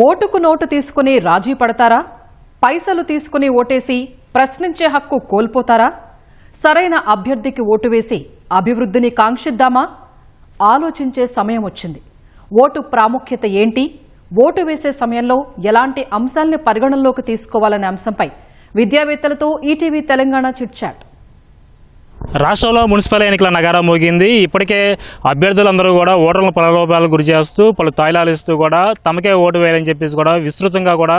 ఓటుకు నోటు తీసుకుని రాజీ పడతారా? పైసలు తీసుకుని ఓటేసి ప్రశ్నించే హక్కు కోల్పోతారా? సరైన అభ్యర్థికి ఓటు వేసి అభివృద్ధిని కాంక్షిద్దామా? ఆలోచించే సమయం వచ్చింది. ఓటు ప్రాముఖ్యత ఏంటి? ఓటు వేసే సమయంలో ఎలాంటి అంశాల్ని పరిగణనలోకి తీసుకోవాలనే అంశంపై విద్యావేత్తలతో ఈటీవీ తెలంగాణ చిట్ చాట్. రాష్ట్రంలో మున్సిపల్ ఎన్నికల నగారా మోగింది. ఇప్పటికే అభ్యర్థులందరూ కూడా ఓటర్ల ప్రలోభాలకు గురి చేస్తూ పలు తాయిలాలు ఇస్తూ కూడా తమకే ఓటు వేయాలని చెప్పేసి కూడా విస్తృతంగా కూడా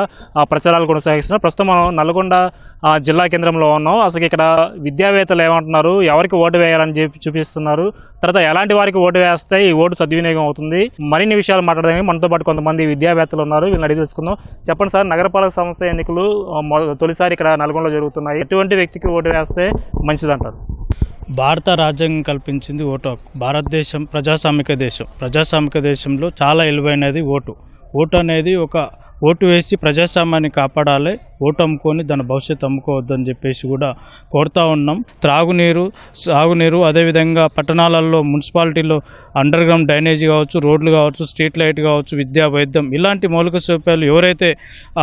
ప్రచారాలు కొనసాగిస్తున్నారు. ప్రస్తుతం మనం నల్గొండ జిల్లా కేంద్రంలో ఉన్నాం. అసలు ఇక్కడ విద్యావేత్తలు ఏమంటున్నారు, ఎవరికి ఓటు వేయాలని చెప్పి చూపిస్తున్నారు, తర్వాత ఎలాంటి వారికి ఓటు వేస్తే ఈ ఓటు సద్వినియోగం అవుతుంది, మరిన్ని విషయాలు మాట్లాడడానికి మనతో పాటు కొంతమంది విద్యావేత్తలు ఉన్నారు. వీళ్ళని అడిగి తెలుసుకుందాం. చెప్పండి సార్, నగరపాలక సంస్థ ఎన్నికలు తొలిసారి ఇక్కడ నల్గొండలో జరుగుతున్నాయి. ఎటువంటి వ్యక్తికి ఓటు వేస్తే మంచిదంటారు? భారత రాజ్యాంగం కల్పించింది ఓటు హక్కు. భారతదేశం ప్రజాస్వామిక దేశం. ప్రజాస్వామిక దేశంలో చాలా విలువైనది ఓటు. ఓటు అనేది ఓటు వేసి ప్రజాస్వామ్యాన్ని కాపాడాలి. ఓటు అమ్ముకొని దాని భవిష్యత్తు అమ్ముకోవద్దని చెప్పేసి కూడా కోరుతా ఉన్నాం. సాగునీరు అదేవిధంగా పట్టణాలలో మున్సిపాలిటీలో అండర్ గ్రౌండ్ డ్రైనేజీ కావచ్చు, రోడ్లు కావచ్చు, స్ట్రీట్ లైట్ కావచ్చు, విద్యా, వైద్యం ఇలాంటి మౌలిక సదుపాయాలు ఎవరైతే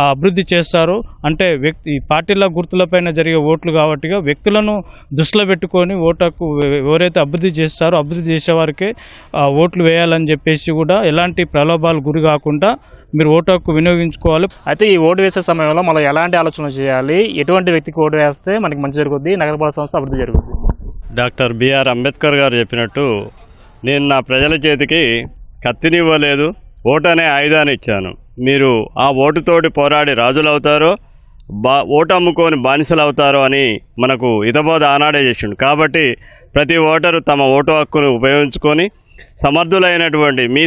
అభివృద్ధి చేస్తారో, అంటే వ్యక్తి పార్టీల గుర్తులపైన జరిగే ఓట్లు కాబట్టి వ్యక్తులను దృష్టిలో పెట్టుకొని ఓటుకు ఎవరైతే అభివృద్ధి చేస్తారో అభివృద్ధి చేసే వారికే ఓట్లు వేయాలని చెప్పేసి కూడా ఎలాంటి ప్రలోభాలు గురి కాకుండా మీరు ఓటు హక్కు వినియోగించుకోవాలి. అయితే ఈ ఓటు వేసే సమయంలో మనం ఎలాంటి ఆలోచన చేయాలి, ఎటువంటి వ్యక్తికి ఓటు వేస్తే మనకి మంచి జరుగుద్ది, నగరపాలక సంస్థ అభివృద్ధి జరుగుద్ది? డాక్టర్ బిఆర్ అంబేద్కర్ గారు చెప్పినట్టు, నేను నా ప్రజల చేతికి కత్తినివ్వలేదు, ఓటు అనే ఆయుధాన్ని ఇచ్చాను. మీరు ఆ ఓటుతోటి పోరాడి రాజులు అవుతారో, ఓటు అమ్ముకొని బానిసలు అవుతారో అని మనకు హితబోధ ఆనాడే చేసిండు. కాబట్టి ప్రతి ఓటరు తమ ఓటు హక్కును ఉపయోగించుకొని సమర్థులైనటువంటి మీ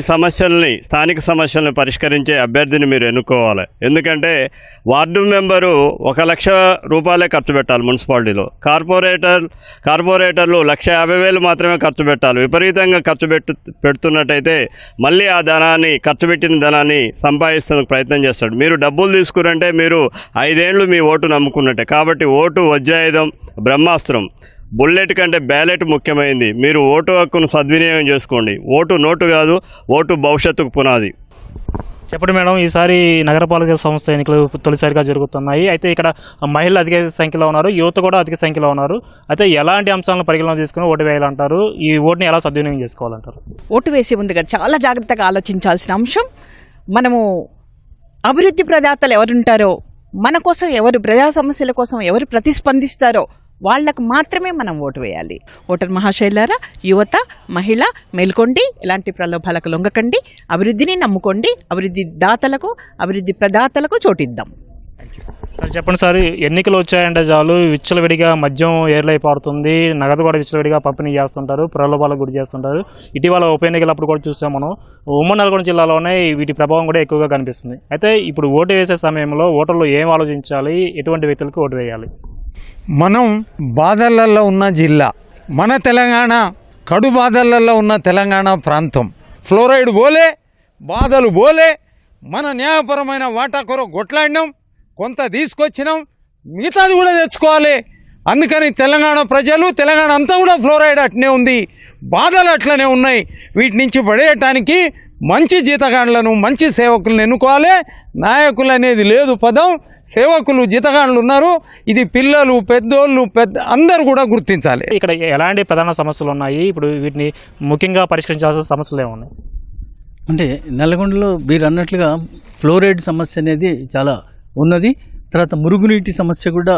స్థానిక సమస్యల్ని పరిష్కరించే అభ్యర్థిని మీరు ఎన్నుకోవాలి. ఎందుకంటే వార్డు మెంబరు 1 లక్ష రూపాయలే ఖర్చు పెట్టాలి మున్సిపాలిటీలో. కార్పొరేటర్లు 1,50,000 మాత్రమే ఖర్చు పెట్టాలి. విపరీతంగా పెడుతున్నట్టయితే మళ్ళీ ఆ ధనాన్ని, ఖర్చు పెట్టిన ధనాన్ని సంపాదిస్తేందుకు ప్రయత్నం చేస్తాడు. మీరు డబ్బులు తీసుకురంటే మీరు 5 ఏళ్ళు మీ ఓటు నమ్ముకున్నట్టే. కాబట్టి ఓటు వజ్రాయుధం, బ్రహ్మాస్త్రం. బుల్లెట్ కంటే బ్యాలెట్ ముఖ్యమైనది. మీరు ఓటు హక్కును సద్వినియోగం చేసుకోండి. ఓటు నోటు కాదు, ఓటు భవిష్యత్తుకు పునాది. చెప్పండి మేడం, ఈసారి నగరపాలక సంస్థ ఎన్నికలు తొలిసారిగా జరుగుతున్నాయి. అయితే ఇక్కడ మహిళలు అధిక సంఖ్యలో ఉన్నారు, యువత కూడా అధిక సంఖ్యలో ఉన్నారు. అయితే ఎలాంటి అంశాలను పరిగణన తీసుకుని ఓటు వేయాలంటారు? ఈ ఓటుని ఎలా సద్వినియోగం చేసుకోవాలంటారు? ఓటు వేసే ముందుగా చాలా జాగ్రత్తగా ఆలోచించాల్సిన అంశం, మనము అభివృద్ధి ప్రదాతలు ఎవరుంటారో, మన కోసం ఎవరు, ప్రజా సమస్యల కోసం ఎవరు ప్రతిస్పందిస్తారో వాళ్లకు మాత్రమే మనం ఓటు వేయాలి. ఓటర్ మహాశైలారా, యువత, మహిళ మేల్కొండి, ఎలాంటి ప్రలోభాలకు లొంగకండి, అభివృద్ధిని నమ్ముకోండి, అభివృద్ధి దాతలకు, అభివృద్ధి ప్రదాతలకు చోటిద్దాం. సార్ చెప్పండి సార్, ఎన్నికలు వచ్చాయంటే చాలు విచ్చలవిడిగా మద్యం ఏర్లై పారుతుంది, నగదు కూడా విచ్చలవిడిగా పంపిణీ చేస్తుంటారు, ప్రలోభాలకు గురి చేస్తుంటారు. ఇటీవల ఉప ఎన్నికలప్పుడు కూడా చూసాం మనం. ఉమ్మడి నల్గొండ జిల్లాలోనే వీటి ప్రభావం కూడా ఎక్కువగా కనిపిస్తుంది. అయితే ఇప్పుడు ఓటు వేసే సమయంలో ఓటర్లు ఏం ఆలోచించాలి, ఎటువంటి వ్యక్తులకు ఓటు వేయాలి? మనం బాధలలో ఉన్న జిల్లా మన తెలంగాణ, కడు బాధలలో ఉన్న తెలంగాణ ప్రాంతం. ఫ్లోరైడ్ పోలే, బాధలు పోలే, మన న్యాయపరమైన వాటా కొరకు కొట్లాడినాం, కొంత తీసుకొచ్చినాం, మిగతాది కూడా తెచ్చుకోవాలి. అందుకని తెలంగాణ ప్రజలు, తెలంగాణ అంతా కూడా ఫ్లోరైడ్ అట్నే ఉంది, బాధలు అట్లనే ఉన్నాయి. వీటి నుంచి పడేయటానికి మంచి జీతగాండ్లను, మంచి సేవకులను ఎన్నుకోవాలి. నాయకులు అనేది లేదు పదం, సేవకులు, జీతగాండ్లు ఉన్నారు. ఇది పిల్లలు, పెద్దోళ్ళు, అందరూ కూడా గుర్తించాలి. ఇక్కడ ఎలాంటి ప్రధాన సమస్యలు ఉన్నాయి, ఇప్పుడు వీటిని ముఖ్యంగా పరిష్కరించాల్సిన సమస్యలు ఏమున్నాయి? అంటే నల్గొండలో మీరు అన్నట్లుగా ఫ్లోరైడ్ సమస్య అనేది చాలా ఉన్నది. తర్వాత మురుగునీటి సమస్య కూడా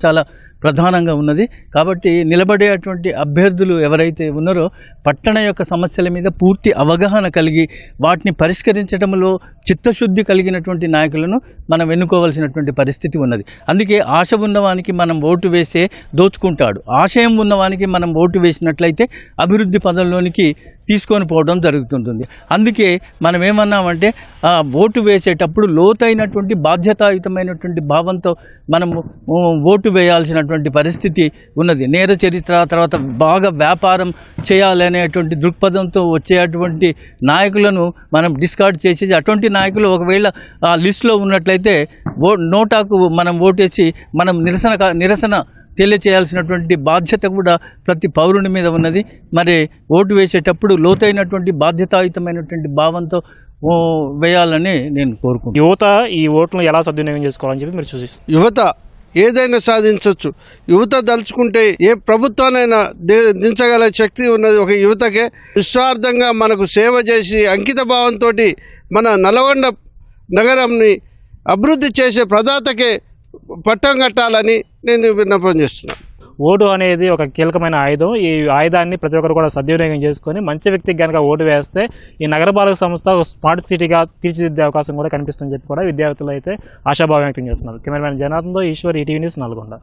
చాలా ప్రధానంగా ఉన్నది. కాబట్టి నిలబడేటువంటి అభ్యర్థులు ఎవరైతే ఉన్నారో పట్టణ యొక్క సమస్యల మీద పూర్తి అవగాహన కలిగి వాటిని పరిష్కరించడంలో చిత్తశుద్ధి కలిగినటువంటి నాయకులను మనం ఎన్నుకోవాల్సినటువంటి పరిస్థితి ఉన్నది. అందుకే ఆశ ఉన్నవానికి మనం ఓటు వేస్తే దోచుకుంటాడు, ఆశయం ఉన్నవానికి మనం ఓటు వేసినట్లయితే అభివృద్ధి పదంలోనికి తీసుకొని పోవడం జరుగుతుంటుంది. అందుకే మనం ఏమన్నామంటే ఓటు వేసేటప్పుడు లోతైనటువంటి బాధ్యతాయుతమైనటువంటి భావంతో మనము ఓటు వేయాల్సినటువంటి పరిస్థితి ఉన్నది. నేర చరిత్ర, తర్వాత బాగా వ్యాపారం చేయాలనేటువంటి దృక్పథంతో వచ్చేటువంటి నాయకులను మనం డిస్కార్డ్ చేసేసి, అటువంటి నాయకులు ఒకవేళ ఆ లిస్టులో ఉన్నట్లయితే నోటాకు మనం ఓటేసి మనం నిరసన తెలియచేయాల్సినటువంటి బాధ్యత కూడా ప్రతి పౌరుని మీద ఉన్నది. మరి ఓటు వేసేటప్పుడు లోతైనటువంటి బాధ్యతాయుతమైనటువంటి భావంతో వేయాలని నేను కోరుకుంటున్నాను. యువత ఈ ఓట్లను ఎలా సద్వినియోగం చేసుకోవాలని చెప్పి మీరు సూచిస్తారు? యువత ఏదైనా సాధించవచ్చు. యువత దలుచుకుంటే ఏ ప్రభుత్వానైనా దించగల శక్తి ఉన్నది ఒక యువతకే. నిస్వార్థంగా మనకు సేవ చేసి అంకిత భావంతో మన నల్గొండ నగరంని అభివృద్ధి చేసే ప్రదాతకే పట్టం కట్టాలని నేను విన్నపం చేస్తున్నాను. ఓటు అనేది ఒక కీలకమైన ఆయుధం. ఈ ఆయుధాన్ని ప్రతి ఒక్కరు కూడా సద్వినియోగం చేసుకొని మంచి వ్యక్తికి కనుక ఓటు వేస్తే ఈ నగరపాలక సంస్థ ఒక స్మార్ట్ సిటీగా తీర్చిదిద్దే అవకాశం కూడా కనిపిస్తుందని చెప్పి కూడా విద్యార్థులు అయితే ఆశాభావం వ్యక్తం చేస్తున్నారు. కెమెరామెన్ జనార్దన్తో ఈశ్వర్, ఈటీవీ న్యూస్, నల్గొండ.